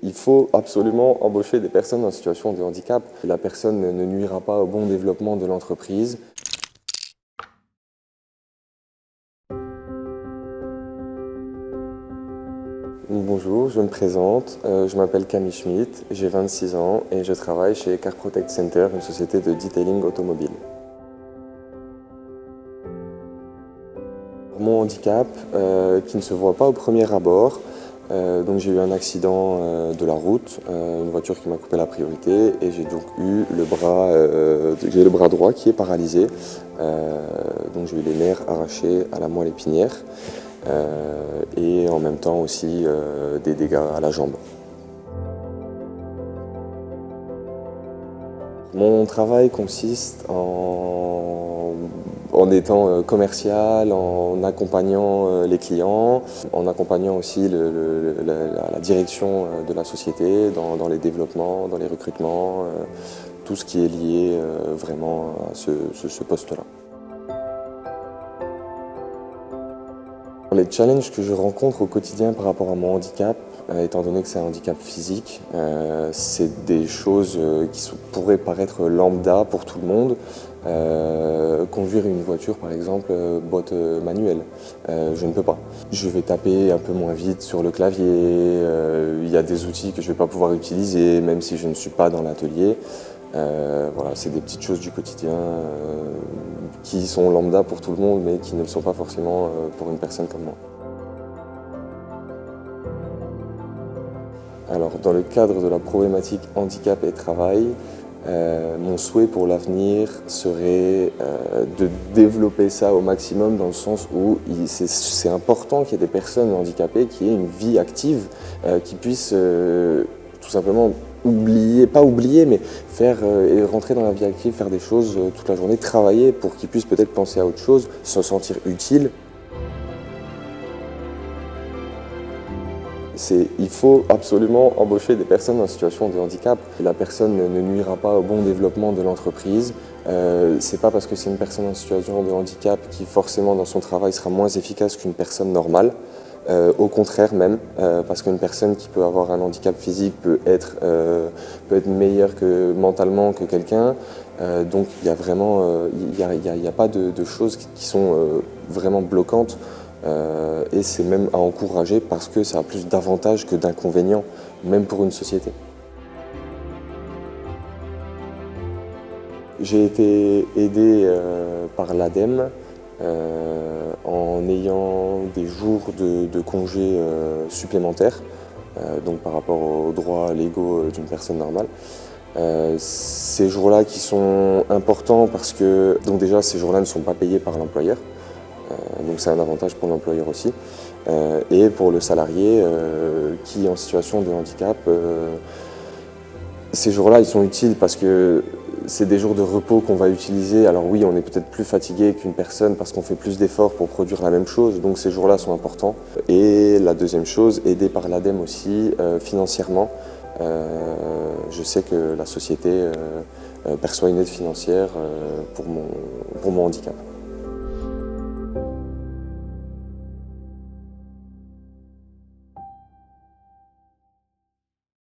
il faut absolument embaucher des personnes en situation de handicap. La personne ne nuira pas au bon développement de l'entreprise. Bonjour, je me présente, je m'appelle Camille Schmitt, j'ai 26 ans et je travaille chez Car Protect Center, une société de detailing automobile. Mon handicap, qui ne se voit pas au premier abord, donc j'ai eu un accident de la route, une voiture qui m'a coupé la priorité et j'ai donc eu le bras droit qui est paralysé. Donc j'ai eu les nerfs arrachés à la moelle épinière et en même temps aussi des dégâts à la jambe. Mon travail consiste en étant commercial, en accompagnant les clients, en accompagnant aussi la direction de la société dans les développements, dans les recrutements, tout ce qui est lié vraiment à ce poste-là. Les challenges que je rencontre au quotidien par rapport à mon handicap, étant donné que c'est un handicap physique, c'est des choses qui pourraient paraître lambda pour tout le monde. Conduire une voiture par exemple, boîte manuelle, je ne peux pas. Je vais taper un peu moins vite sur le clavier, il y a des outils que je ne vais pas pouvoir utiliser même si je ne suis pas dans l'atelier. Voilà, c'est des petites choses du quotidien qui sont lambda pour tout le monde mais qui ne le sont pas forcément pour une personne comme moi. Alors, dans le cadre de la problématique handicap et travail, mon souhait pour l'avenir serait de développer ça au maximum dans le sens où c'est important qu'il y ait des personnes handicapées qui aient une vie active, qui puissent tout simplement pas oublier, mais et rentrer dans la vie active, faire des choses toute la journée, travailler pour qu'ils puissent peut-être penser à autre chose, se sentir utile. Il faut absolument embaucher des personnes en situation de handicap. La personne ne nuira pas au bon développement de l'entreprise. C'est pas parce que c'est une personne en situation de handicap qui forcément dans son travail sera moins efficace qu'une personne normale. Au contraire même, parce qu'une personne qui peut avoir un handicap physique peut être meilleure mentalement que quelqu'un. Donc il y a vraiment, il y a pas de choses qui sont vraiment bloquantes. Et c'est même à encourager parce que ça a plus d'avantages que d'inconvénients, même pour une société. J'ai été aidé par l'ADEME en ayant des jours de congés supplémentaires, donc par rapport aux droits légaux d'une personne normale. Ces jours-là qui sont importants parce que donc déjà ces jours-là ne sont pas payés par l'employeur. Donc c'est un avantage pour l'employeur aussi. Et pour le salarié qui est en situation de handicap, ces jours-là ils sont utiles parce que c'est des jours de repos qu'on va utiliser. Alors oui, on est peut-être plus fatigué qu'une personne parce qu'on fait plus d'efforts pour produire la même chose, donc ces jours-là sont importants. Et la deuxième chose, aidé par l'ADEME aussi financièrement. Je sais que la société perçoit une aide financière pour mon handicap.